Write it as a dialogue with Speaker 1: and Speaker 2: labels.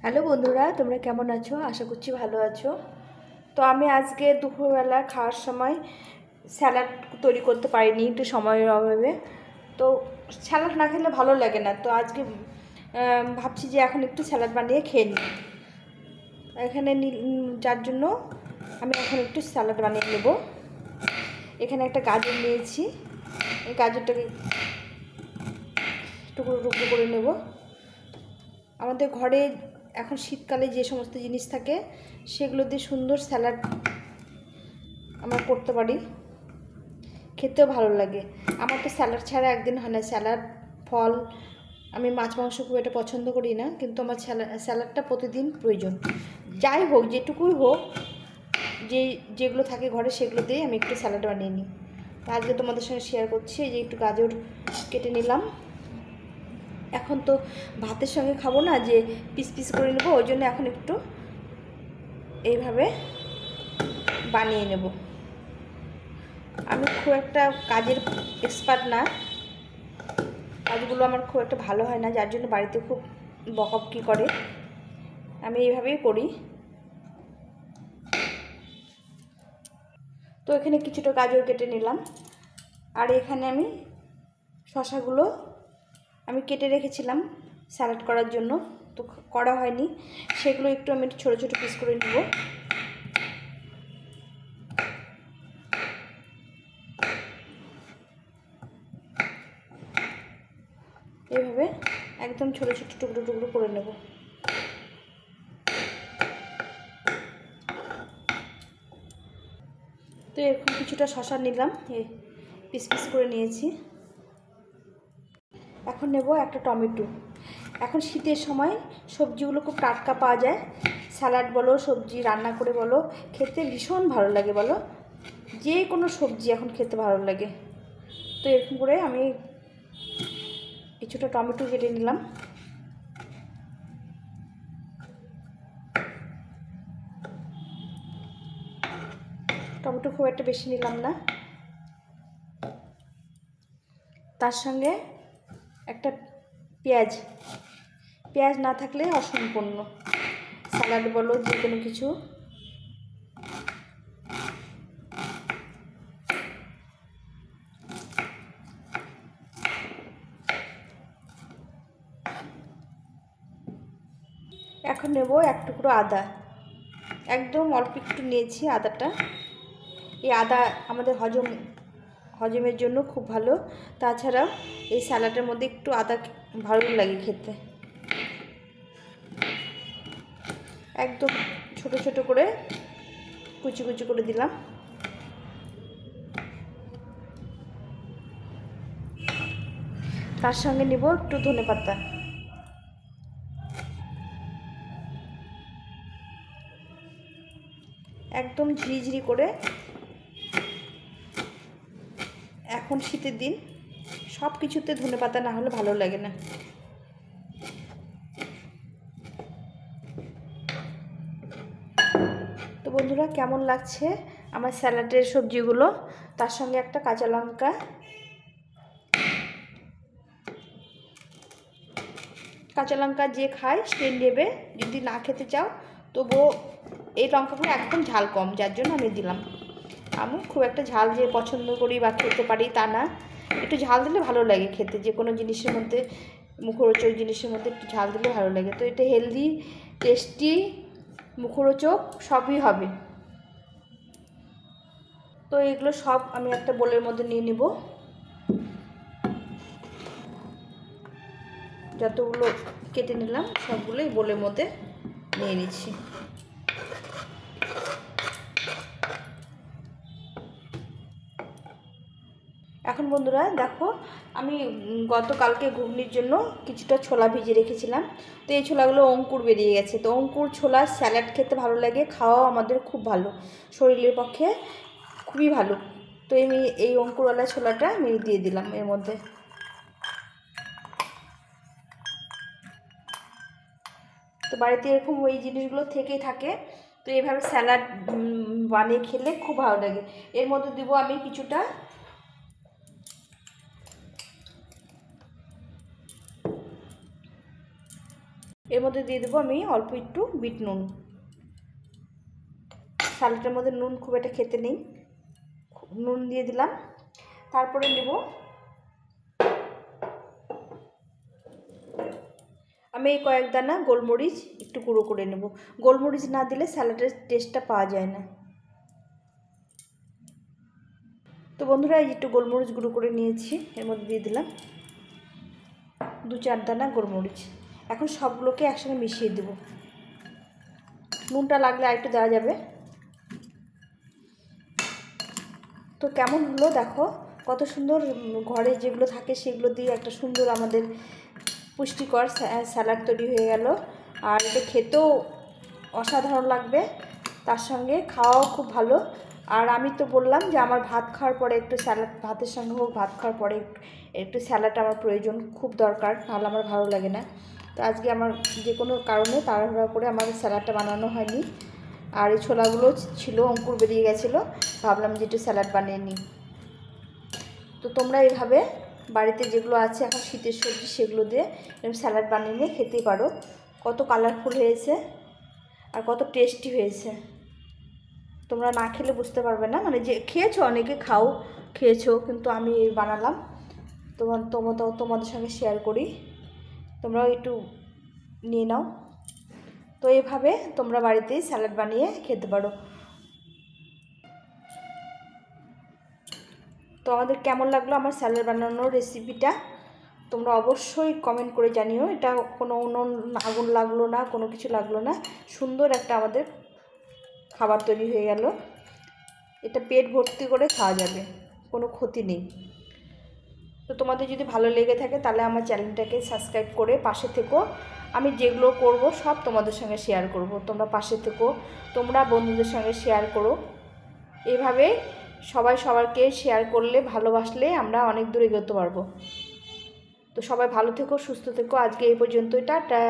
Speaker 1: Hello বন্ধুরা, তোমরা কেমন আছো? আশা করছি ভালো আছো। তো আমি আজকে দুপুরবেলা খাওয়ার সময় স্যালাড তৈরি করতে পারিনি, একটু সময়ের অভাবে। তো স্যালাড না খেলে ভালো লাগে না, তো আজকে ভাবছি যে এখন একটু স্যালাড বানিয়ে খেয়ে নিই। এখানে যার জন্য আমি এখন একটু স্যালাড বানিয়ে নেব। এখানে একটা গাজর নিয়েছি, এই গাজরটাকে টুকরো টুকরো করে নেব। আমাদের ঘরে এখন শীতকালে যে সমস্ত জিনিস থাকে সেগুলো দিয়ে সুন্দর স্যালাড আমরা করতে পারি, খেতেও ভালো লাগে। আমার তো স্যালাড ছাড়া একদিন হয় না। স্যালাড, ফল, আমি মাছ মাংস খুব একটা পছন্দ করি না, কিন্তু আমার স্যালাডটা প্রতিদিন প্রয়োজন। যাই হোক, যেটুকুই হোক, যেগুলো থাকে ঘরে সেগুলো দিয়ে আমি একটু স্যালাড বানিয়ে নিই। আজকে তোমাদের সঙ্গে শেয়ার করছি। এই যে একটু গাজর কেটে নিলাম। এখন তো ভাতের সঙ্গে খাবো না, যে পিস পিস করে নেবো, ওই জন্য এখন একটু এইভাবে বানিয়ে নেব। আমি খুব একটা কাজের এক্সপার্ট না, কাজগুলো আমার খুব একটা ভালো হয় না, যার জন্য বাড়িতে খুব বকাবকি করে। আমি এইভাবেই করি। তো এখানে কিছুটা গাজর কেটে নিলাম, আর এখানে আমি শসাগুলো আমি কেটে রেখেছিলাম স্যালাড করার জন্য, তো করা হয়নি, সেগুলো একটু আমি ছোটো ছোটো পিস করে নেব। এইভাবে একদম ছোটো ছোটো টুকরো টুকরো করে নেব। তো এরকম কিছুটা শসা নিলাম, এই পিস পিস করে নিয়েছি। এখন নেব একটা টমেটো। এখন শীতের সময় সবজিগুলো খুব টাটকা পাওয়া যায়। স্যালাড বলো, সবজি রান্না করে বলো, খেতে ভীষণ ভালো লাগে বলো। যে কোনো সবজি এখন খেতে ভালো লাগে। তো এরকম করে আমি কিছুটা টমেটো কেটে নিলাম। টমেটো খুব একটা বেশি নিলাম না। তার সঙ্গে একটা পেঁয়াজ না থাকলে অসম্পূর্ণ, স্যালাড বলো যে কোনো কিছু। এখন নেব এক টুকরো আদা, একদম অল্প একটু নিয়েছি আদাটা। এই আদা আমাদের হজমের জন্য খুব ভালো। তাছাড়াও এই স্যালাডের মধ্যে একটু আদা ভালো লাগে খেতে। একদম ছোট ছোট করে কুচি কুচি করে দিলাম। তার সঙ্গে নিব একটু ধনেপাতা। একদম ঝিরিঝিরি করে। এখন শীতের দিন সব কিছুতে ধনেপাতা না হলে ভালো লাগে না। তো বন্ধুরা, কেমন লাগছে আমার স্যালাডের সবজিগুলো? তার সঙ্গে একটা কাঁচা লঙ্কা, যে খায় সে নেবে, যদি না খেতে চাও তবুও এই লঙ্কাগুলো একদম ঝাল কম, যার জন্য আমি দিলাম। আমি খুব একটা ঝাল যে পছন্দ করি বা খেতে পারি তা না, একটু ঝাল দিলে ভালো লাগে খেতে। যে কোনো জিনিসের মধ্যে, মুখরোচক জিনিসের মধ্যে একটু ঝাল দিলে ভালো লাগে। তো এটা হেলদি, টেস্টি, মুখরোচক সবই হবে। তো এগুলো সব আমি একটা বোলের মধ্যে নিয়ে নেব। যতগুলো কেটে নিলাম সবগুলোই বোলের মধ্যে নিয়ে নিচ্ছি। এখন বন্ধুরা দেখো, আমি গতকালকে ঘুগনির জন্য কিছুটা ছোলা ভিজিয়ে রেখেছিলাম। তো এই ছোলাগুলো অঙ্কুর বেরিয়ে গেছে। তো অঙ্কুর ছোলা স্যালাড খেতে ভালো লাগে, খাওয়াও আমাদের খুব ভালো, শরীরের পক্ষে খুবই ভালো। তো আমি এই অঙ্কুরওয়ালা ছোলাটা আমি দিয়ে দিলাম এর মধ্যে। তো বাড়িতে এরকম ওই জিনিসগুলো থেকেই থাকে, তো এইভাবে স্যালাড বানিয়ে খেলে খুব ভালো লাগে। এর মধ্যে দিব আমি কিছুটা এর মধ্যে দিয়ে দেবো আমি অল্প একটু বিট নুন। স্যালাডের মধ্যে নুন খুব একটা খেতে নেই, নুন দিয়ে দিলাম। তারপরে নেব আমি এই কয়েক দানা গোলমরিচ একটু গুঁড়ো করে নেব। গোলমরিচ না দিলে স্যালাডের টেস্টটা পাওয়া যায় না। তো বন্ধুরা এই একটু গোলমরিচ গুঁড়ো করে নিয়েছি, এর মধ্যে দিয়ে দিলাম 2-4 দানা গোলমরিচ। এখন সবগুলোকে একসঙ্গে মিশিয়ে দেব। নুনটা লাগলে আরেকটু দেওয়া যাবে। তো কেমন হলো দেখো, কত সুন্দর ঘরে যেগুলো থাকে সেগুলো দিয়ে একটা সুন্দর আমাদের পুষ্টিকর স্যালাড তৈরি হয়ে গেল। আর এটা খেতেও অসাধারণ লাগবে, তার সঙ্গে খাওয়াও খুব ভালো। আর আমি তো বললাম যে আমার ভাত খাওয়ার পরে একটু স্যালাড, ভাতের সঙ্গে হোক ভাত খাওয়ার পরে একটু স্যালাড আমার প্রয়োজন, খুব দরকার, নাহলে আমার ভালো লাগে না। তো আজকে আমার যে কোনো কারণে তাড়াহুড়া করে আমার স্যালাডটা বানানো হয়নি। আর এই ছোলাগুলো ছিল, অঙ্কুর বেরিয়ে গেছিলো, ভাবলাম যে একটু স্যালাড বানিয়ে নিই। তো তোমরা এইভাবে বাড়িতে যেগুলো আছে এখন শীতের সবজি সেগুলো দিয়ে এরকম স্যালাড বানিয়ে নিয়ে খেতেই পারো। কত কালারফুল হয়েছে আর কত টেস্টি হয়েছে, তোমরা না খেলে বুঝতে পারবে না। মানে যে খেয়েছো, অনেকে খেয়েছো, কিন্তু আমি বানালাম তোমাদের সঙ্গে শেয়ার করি, তোমরাও একটু নিয়ে নাও। তো এইভাবে তোমরা বাড়িতেই স্যালাড বানিয়ে খেতে পারো। তো আমাদের কেমন লাগলো আমার স্যালাড বানানোর রেসিপিটা, তোমরা অবশ্যই কমেন্ট করে জানিও। এটা কোনো আগুন লাগলো না, কোনো কিছু লাগলো না, সুন্দর একটা আমাদের খাবার তৈরি হয়ে গেল। এটা পেট ভর্তি করে খাওয়া যাবে, কোনো ক্ষতি নেই। তো তোমাদের যদি ভালো লেগে থাকে তাহলে আমার চ্যানেলটাকে সাবস্ক্রাইব করে পাশে থেকো। আমি যেগুলো করব সব তোমাদের সঙ্গে শেয়ার করব, তোমরা পাশে থেকো, তোমরা বন্ধুদের সঙ্গে শেয়ার করো। এইভাবে সবাই সবাইকে শেয়ার করলে, ভালোবাসলে আমরা অনেক দূর এগোতে পারবো। তো সবাই ভালো থেকো, সুস্থ থেকো। আজকে এই পর্যন্তই, টাটা।